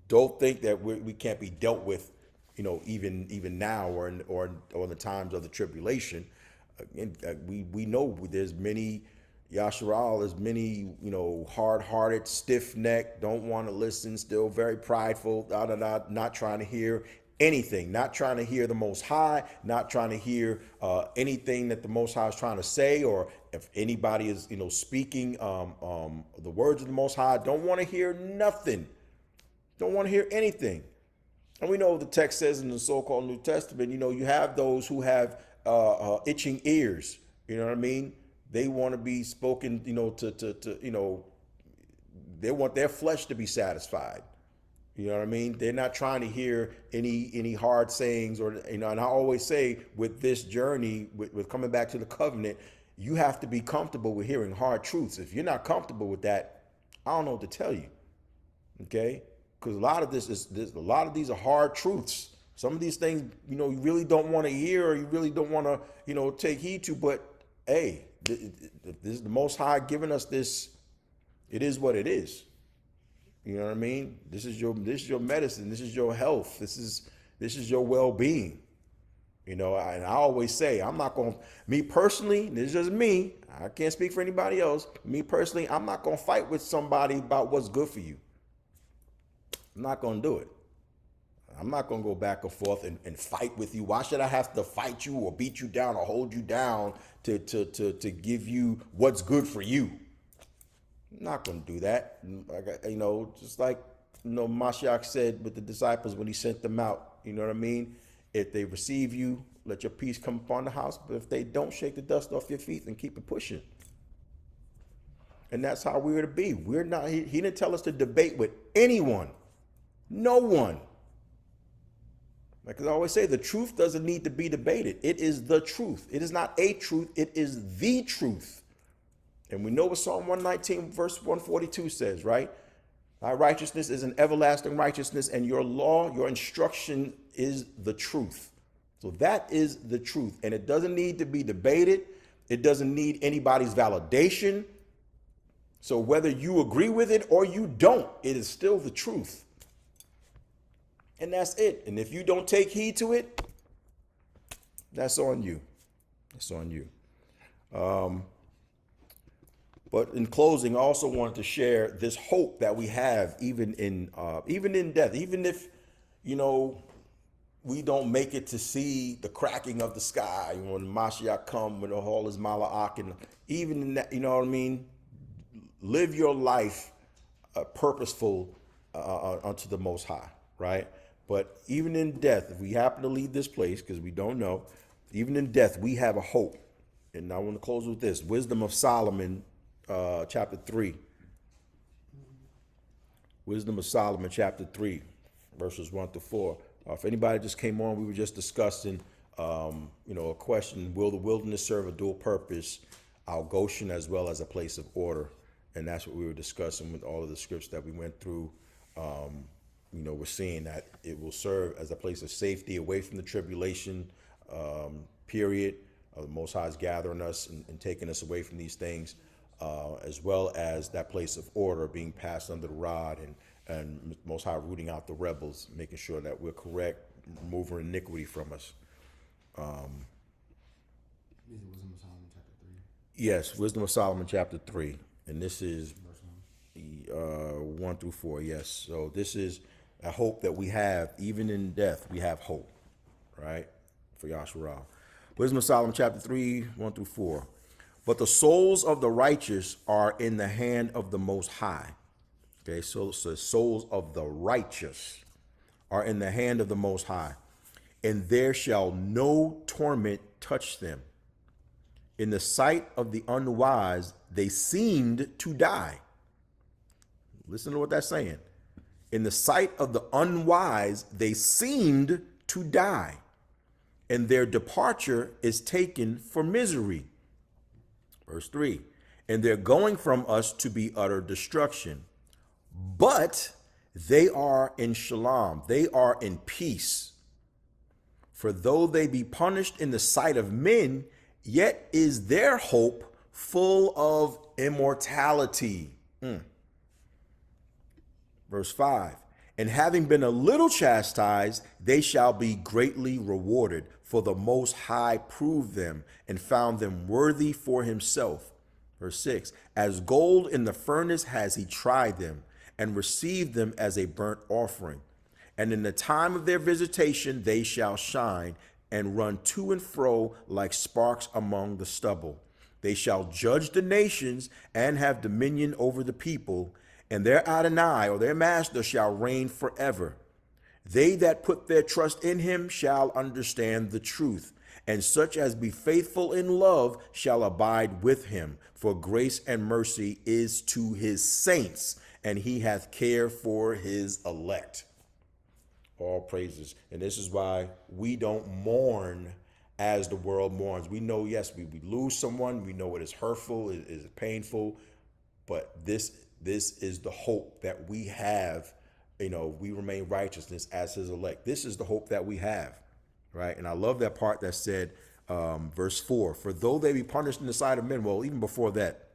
don't think that we can't be dealt with, even now or in the times of the tribulation. We know there's many. Yashara'al is many, hard-hearted, stiff-necked, don't want to listen, still very prideful, not trying to hear anything, not trying to hear the Most High, not trying to hear anything that the Most High is trying to say, or if anybody is, speaking the words of the Most High, don't want to hear nothing, don't want to hear anything. And we know the text says in the so-called New Testament, you have those who have itching ears, you know what I mean? They want to be spoken, they want their flesh to be satisfied. You know what I mean? They're not trying to hear any hard sayings, or, and I always say with this journey, with coming back to the covenant, you have to be comfortable with hearing hard truths. If you're not comfortable with that, I don't know what to tell you. Okay? Because a lot of these are hard truths. Some of these things, you really don't want to hear, or you really don't want to, take heed to, but hey, this is the Most High giving us this. It is what it is. You know what I mean? This is your medicine. This is your health. This is your well-being. And I always say, I'm not going. Me personally, this is just me. I can't speak for anybody else. Me personally, I'm not going to fight with somebody about what's good for you. I'm not going to do it. I'm not going to go back and forth and fight with you. Why should I have to fight you or beat you down or hold you down to give you what's good for you? I'm not going to do that. Just like, Mashiach said with the disciples when he sent them out, you know what I mean? If they receive you, let your peace come upon the house. But if they don't, shake the dust off your feet and keep it pushing. And that's how we're to be. We're not, he didn't tell us to debate with anyone. No one. Like I always say, the truth doesn't need to be debated. It is the truth. It is not a truth. It is the truth. And we know what Psalm 119 verse 142 says, right? Thy righteousness is an everlasting righteousness, and your law, your instruction is the truth. So that is the truth. And it doesn't need to be debated. It doesn't need anybody's validation. So whether you agree with it or you don't, it is still the truth. And that's it. And if you don't take heed to it, that's on you. That's on you. But in closing, I also wanted to share this hope that we have even in death, even if, we don't make it to see the cracking of the sky when Mashiach come with all his mala'ach, and even in that, you know what I mean? Live your life purposeful unto the Most High, right? But even in death, if we happen to leave this place, because we don't know, even in death, we have a hope. And I want to close with this. Wisdom of Solomon, chapter 3. Wisdom of Solomon, chapter 3, verses 1 to 4. If anybody just came on, we were just discussing, a question: will the wilderness serve a dual purpose, our Goshen as well as a place of order? And that's what we were discussing with all of the scripts that we went through. We're seeing that it will serve as a place of safety away from the tribulation period. The Most High is gathering us and taking us away from these things, as well as that place of order being passed under the rod, and Most High rooting out the rebels, making sure that we're correct, removing iniquity from us. Wisdom of Solomon chapter 3. Yes, Wisdom of Solomon chapter 3. And this is 1 through 4, yes. So this is a hope that we have, even in death, we have hope, right? For Yashara'al. Wisdom of Solomon chapter 3, 1 through 4. But the souls of the righteous are in the hand of the Most High. Okay, so the souls of the righteous are in the hand of the Most High, and there shall no torment touch them. In the sight of the unwise, they seemed to die. Listen to what that's saying. In the sight of the unwise, they seemed to die, and their departure is taken for misery. Verse 3, and they're going from us to be utter destruction. But they are in shalom, they are in peace. For though they be punished in the sight of men, yet is their hope full of immortality. Verse 5, and having been a little chastised, they shall be greatly rewarded. For the Most High proved them and found them worthy for himself. Verse 6, as gold in the furnace has he tried them, and received them as a burnt offering. And in the time of their visitation they shall shine, and run to and fro like sparks among the stubble. They shall judge the nations and have dominion over the people, and their Adonai, or their master, shall reign forever. They that put their trust in him shall understand the truth, and such as be faithful in love shall abide with him. For grace and mercy is to his saints, and he hath care for his elect. All praises. And this is why we don't mourn as the world mourns. We know, yes, we lose someone. We know it is hurtful, it is painful, but this is the hope that we have. We remain righteousness as his elect. This is the hope that we have, right? And I love that part that said, verse 4, for though they be punished in the sight of men, well, even before that,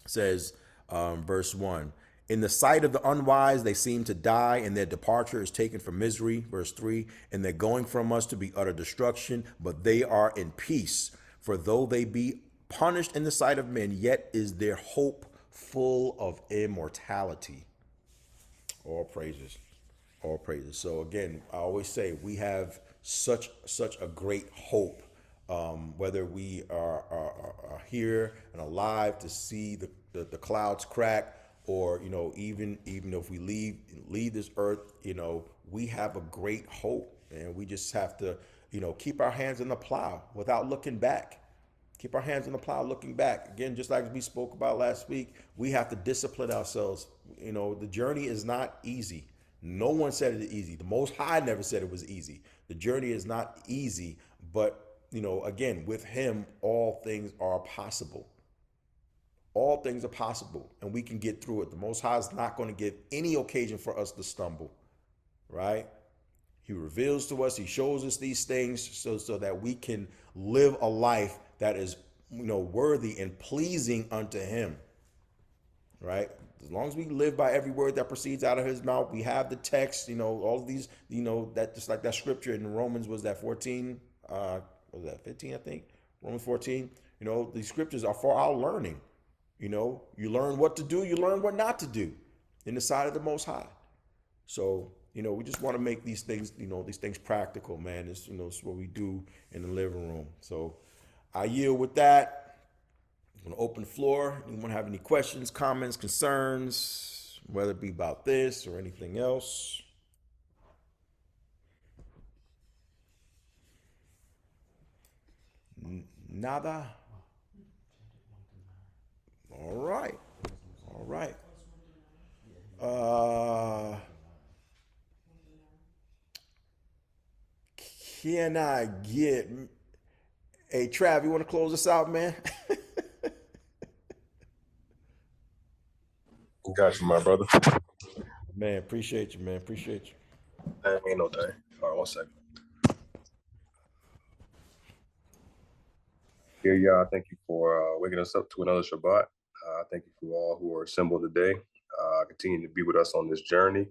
says verse 1, in the sight of the unwise, they seem to die, and their departure is taken for misery. Verse 3, and they're going from us to be utter destruction, but they are in peace. For though they be punished in the sight of men, yet is their hope full of immortality. All praises. All praises. So again, I always say we have such a great hope, whether we are here and alive to see the clouds crack, or even if we leave this earth, we have a great hope, and we just have to keep our hands in the plow without looking back. Keep our hands in the plow looking back. Again, just like we spoke about last week, we have to discipline ourselves. The journey is not easy. No one said it is easy. The Most High never said it was easy. The journey is not easy, but again, with him, all things are possible. All things are possible, and we can get through it. The Most High is not going to give any occasion for us to stumble, right? He reveals to us, he shows us these things so that we can live a life that is, worthy and pleasing unto him, right? As long as we live by every word that proceeds out of his mouth, we have the text, all of these, that just like that scripture in Romans, was that 14, was that 15, I think? Romans 14, these scriptures are for our learning. You learn what to do, you learn what not to do in the sight of the Most High. So, we just want to make these things, these things practical, man. It's, it's what we do in the living room. So I yield with that. I'm going to open the floor. Anyone have any questions, comments, concerns, whether it be about this or anything else? Nada? All right. All right. Can I get Hey, Trav, you want to close us out, man? Got you, my brother. Man, appreciate you, man. Appreciate you. Ain't no thing. All right, 1 second. Here, y'all. Thank you for waking us up to another Shabbat. Thank you for all who are assembled today. Continue to be with us on this journey.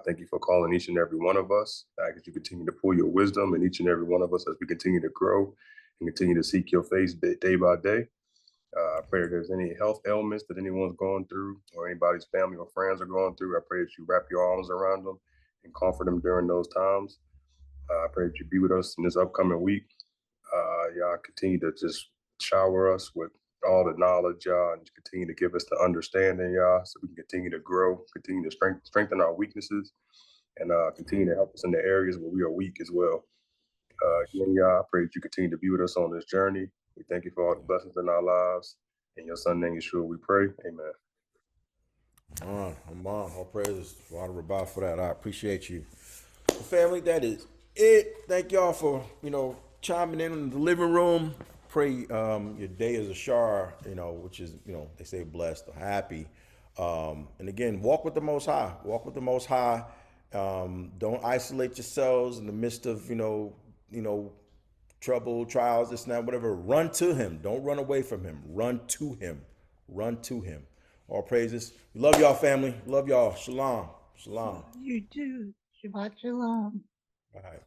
Thank you for calling each and every one of us. As you continue to pour your wisdom in each and every one of us as we continue to grow and continue to seek your face day by day. I pray if there's any health ailments that anyone's going through or anybody's family or friends are going through, I pray that you wrap your arms around them and comfort them during those times. I pray that you be with us in this upcoming week. Y'all continue to just shower us with all the knowledge, y'all, and continue to give us the understanding, y'all, so we can continue to grow, continue to strengthen our weaknesses, and continue to help us in the areas where we are weak as well. Again, y'all, I pray that you continue to be with us on this journey. We thank you for all the blessings in our lives. In your son name, Yeshua, we pray. Amen. I'm on. All praises. Father Rabbah for that. I appreciate you. Family, that is it. Thank y'all for, chiming in the living room. Pray your day is a shar, which is, they say blessed or happy. And again, walk with the Most High. Walk with the Most High. Don't isolate yourselves in the midst of, trouble, trials, this and that, whatever. Run to him. Don't run away from him. Run to him. Run to him. All praises. We love y'all, family. Love y'all. Shalom. Shalom. You too. Shabbat shalom. All right.